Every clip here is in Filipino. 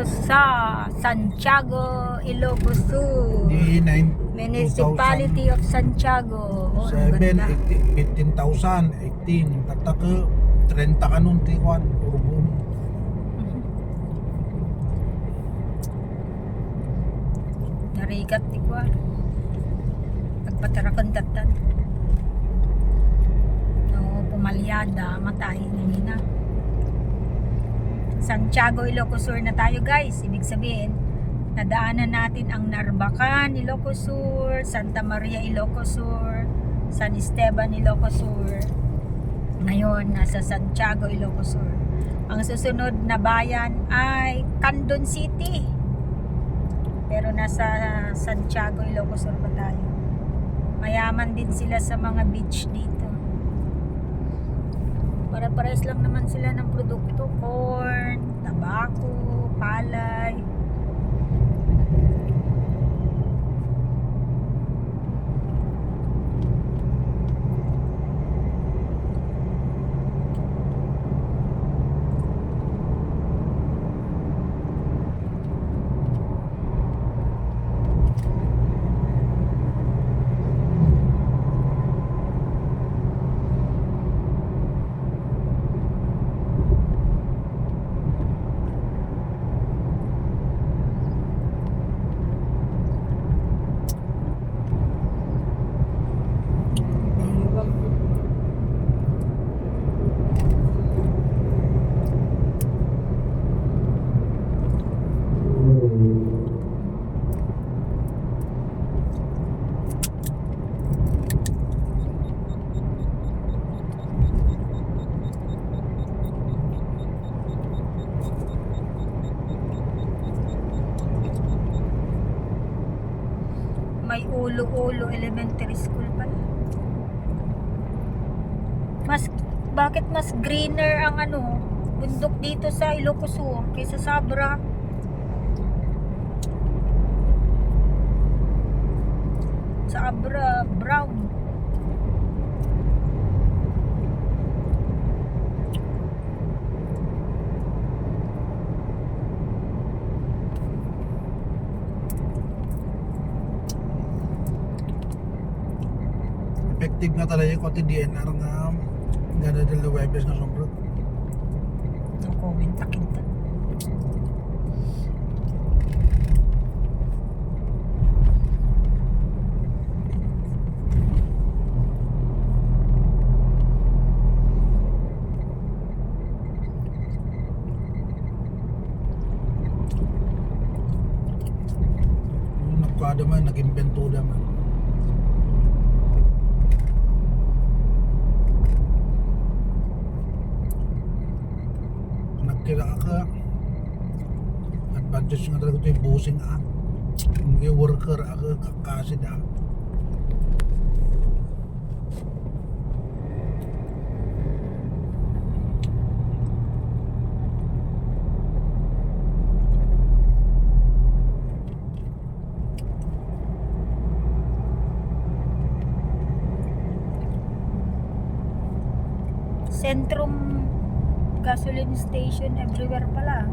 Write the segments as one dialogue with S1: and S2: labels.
S1: Sa Santiago, Ilocos Sur, Municipality of Santiago. Oh, ang
S2: 7,
S1: ganda.
S2: 15,000, 18. Kata ke 30 ka nun, Tikuan, Urbun.
S1: Narigat di ko. Pagpatarakan datan. No, pumalyada, matay na. Santiago, Ilocos Sur na tayo guys. Ibig sabihin, nadaanan natin ang Narbacan, Ilocos Sur, Santa Maria, Ilocos Sur, San Esteban, Ilocos Sur. Ngayon, nasa Santiago, Ilocos Sur. Ang susunod na bayan ay Candon City. Pero nasa Santiago, Ilocos Sur pa tayo. Mayaman din sila sa mga beach dito. Para-pares lang naman sila ng produkto. Corn, tabako, palay. May Ulo-Ulo Elementary School pala. Bakit mas greener ang bundok dito sa Ilocos Sur kaysa sa Abra? Sa Abra, brown.
S2: Effective nga talaga yung konti DNR nga gana del Webes na sombro.
S1: No comment takinta.
S2: Nagkwada man, nag-invento naman. Kaya ka advantage nga talaga ito yung busing yung worker kakasin
S1: Sentrum gasoline station everywhere pala.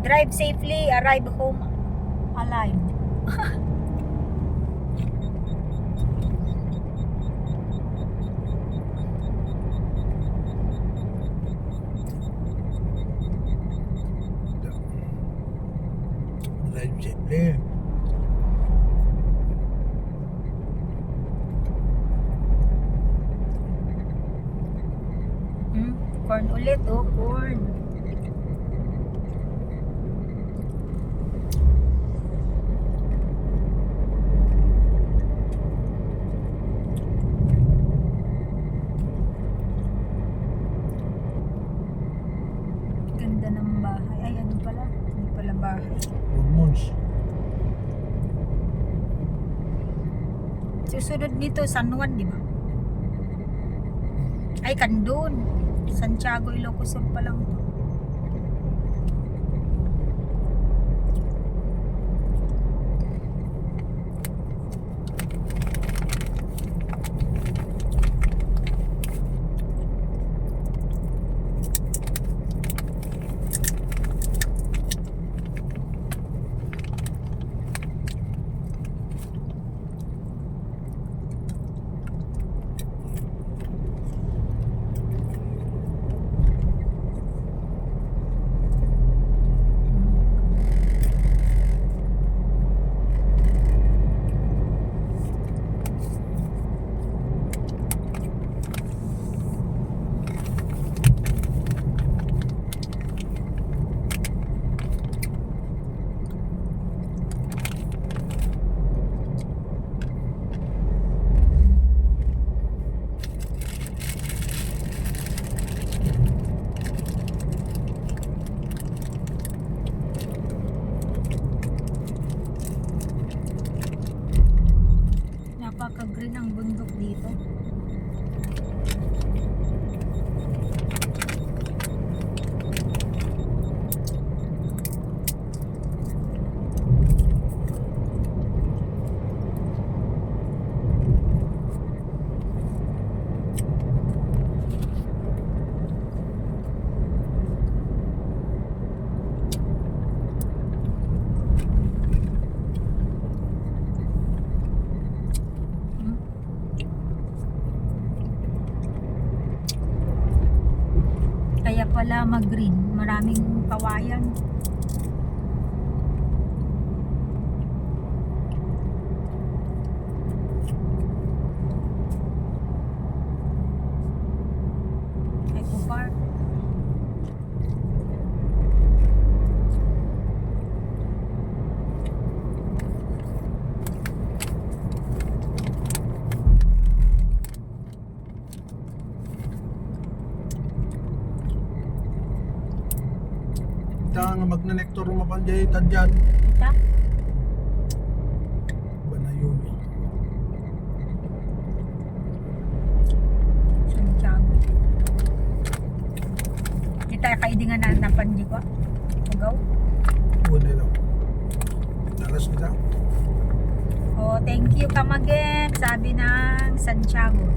S1: Drive safely, arrive home alive.
S2: drive safely.
S1: Corn ulit, corn. Ganda ng bahay. Ay, ano pala? Hindi pala bahay.
S2: Hormones.
S1: Susunod nito, San Juan, di ba? Ay, Candon. Santiago, Ilocos Sur pa lang to. Kalama Green. Maraming kawayan. Eco Park.
S2: Kaya nga magnanektor rumapanjay tadyan.
S1: Kita?
S2: Ba na yun?
S1: Santiago. Kita kaidingan na napanji ko. Agaw.
S2: Buwan lang. Dalas kita.
S1: Oh, thank you come again, sabi ng Santiago.